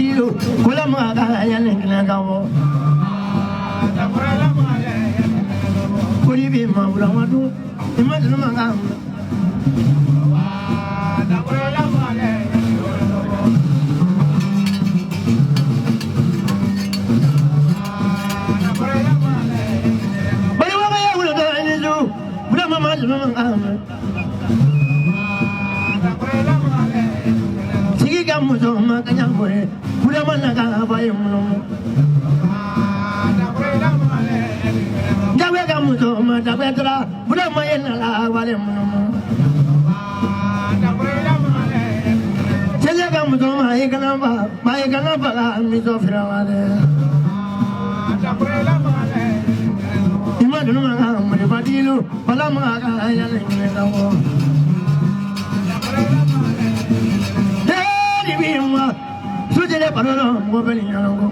Badilo, Kulamaga, Yalinagamo. Could you be Maulamadu? Imagine Magam. Sigi kamuso makanya bore, buda mana kah bayam lomo. Jabe kamuso jabe tra, buda mayen la bayam lomo. Jabe kamuso maye kanapa miso firawale. Imagine magam badilo, palamaga yalengawo. Sujele parolo mobile yango.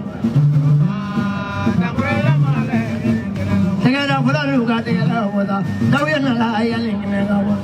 Tegala fulani uga tegala wada. Dawiya na la ayaling negawa.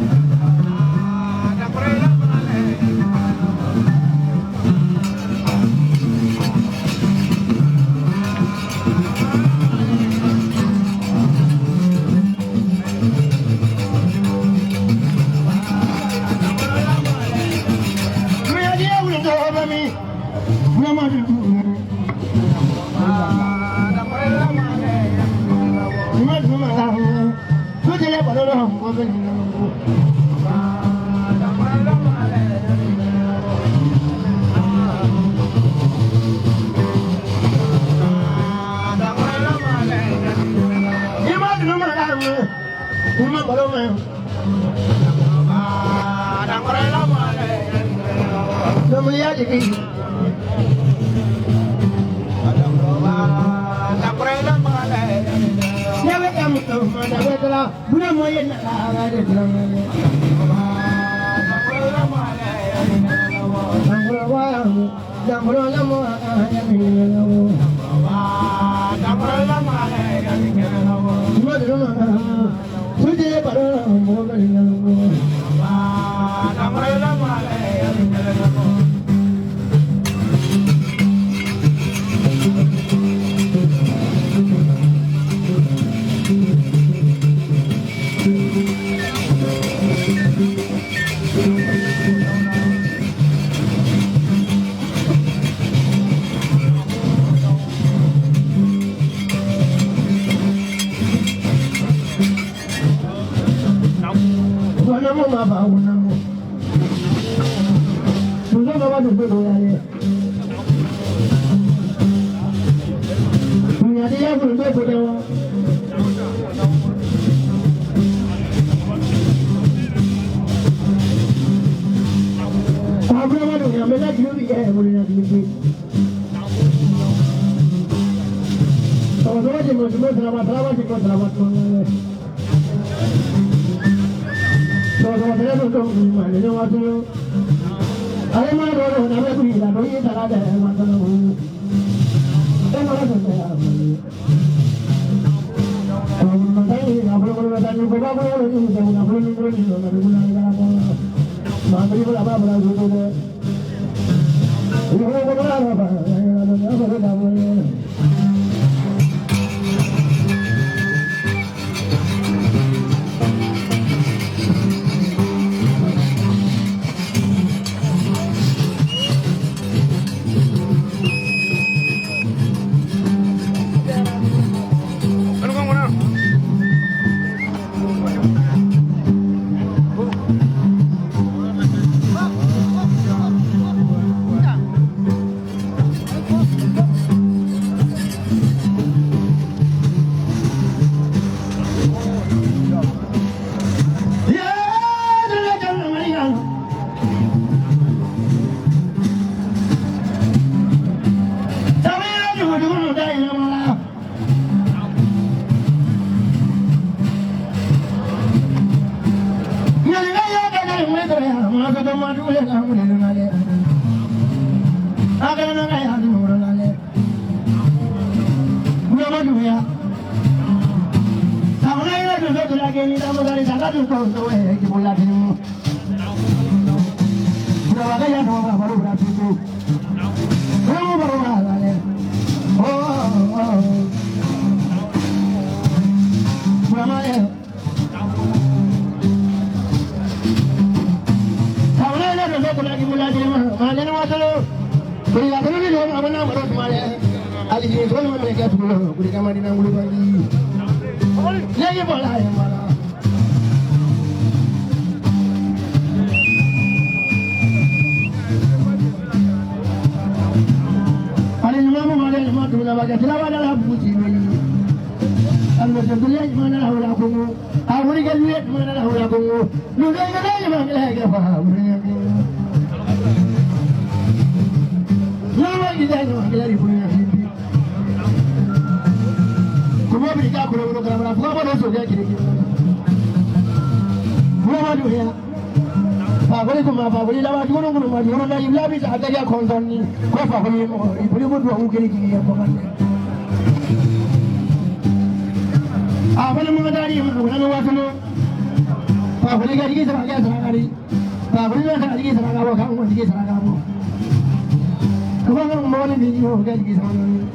Beri ada ni dua nama nama orang semua. Ali ni semua mereka tu. Beri kamar di nang bulu lagi. Lagi bola yang mana? Ali ni mana mana ni mana tu nak baca. Selawat dalam puji ni. Allah sebenarnya mana lah orang kamu. Aku ni kan lihat mana lah orang kamu. Lu dah kan mana lagi apa? Lama kita ni orang kelari punya sini. Semua berita kurang kerana apa dosa dia kiri. Lama tu ya. Fabuli kuma fabuli lama tu kurang maju. Orang dah ibadah bisa ada yang konsen ni. Kau fabuli ibu pun dua kiri kiri apa macam. Apa nama dari mana wasan? Fabuli kiri serang kiri. Fabuli serang kiri serang kamu kamu kiri serang kamu. Kau mau ni video kan kisah ni.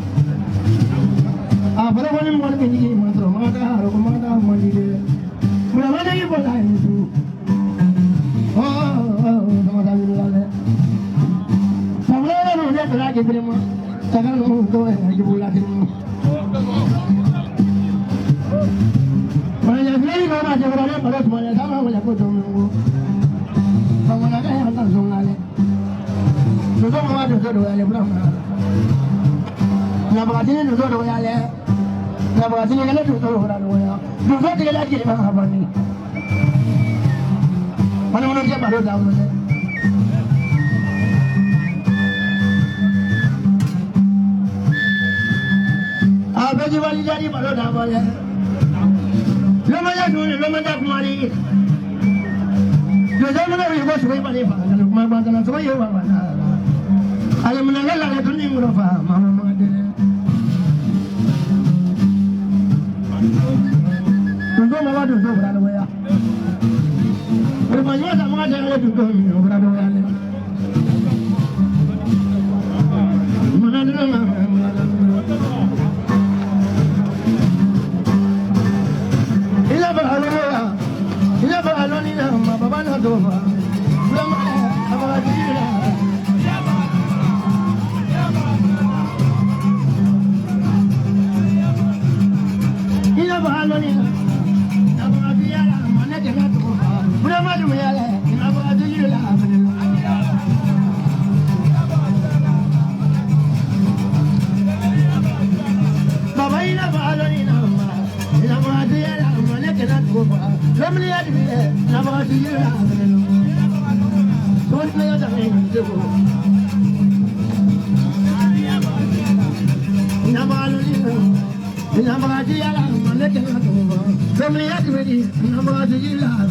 Apa lagi ni mau ni mata mata mandi dia. Berapa lagi boleh itu? Sama dah dulu lah. Sama dah dulu dia lagi berapa? Sekarang tu lagi bulat ini. Mana jadi ni mana jadi berapa? Berapa mana sama macam tu dulu. Sama lagi yang tak sungai ni. Nuzul mama nuzul doa le berapa? Nama katanya nuzul doa le. Nama katanya kan nuzul doa. Nuzul dia lagi ni apa ni? Mana mana dia baru tahu ni. Apa jual jadi baru tahu le. Lama ya dulu, lama dah kemari. Nuzul mana ibu suai balik pak. Kalau mama tanah suai ibu apa? Alam menanggal lagi tu ni murah mama mengada. Tunggu mama tunggu berada waya. Berbanyak tak mengada lagi tunggu berada waya. Mana dulu mama. Ila berhalu waya. Ila berhalu ni nama bapa nak doa. Belum apa lagi lah. Bahagia ni, nama dia lah mana jaga tu. Bukan macam dia lah, nama dia lah. Bapa ini bahagia ni nama dia lah mana jaga tu. Kamu lihat dia, nama dia lah. Tuan saya dah ni tu. Nama dia. Nama dia lah mana jaga tu. Kamu lihat dia, nama dia lah.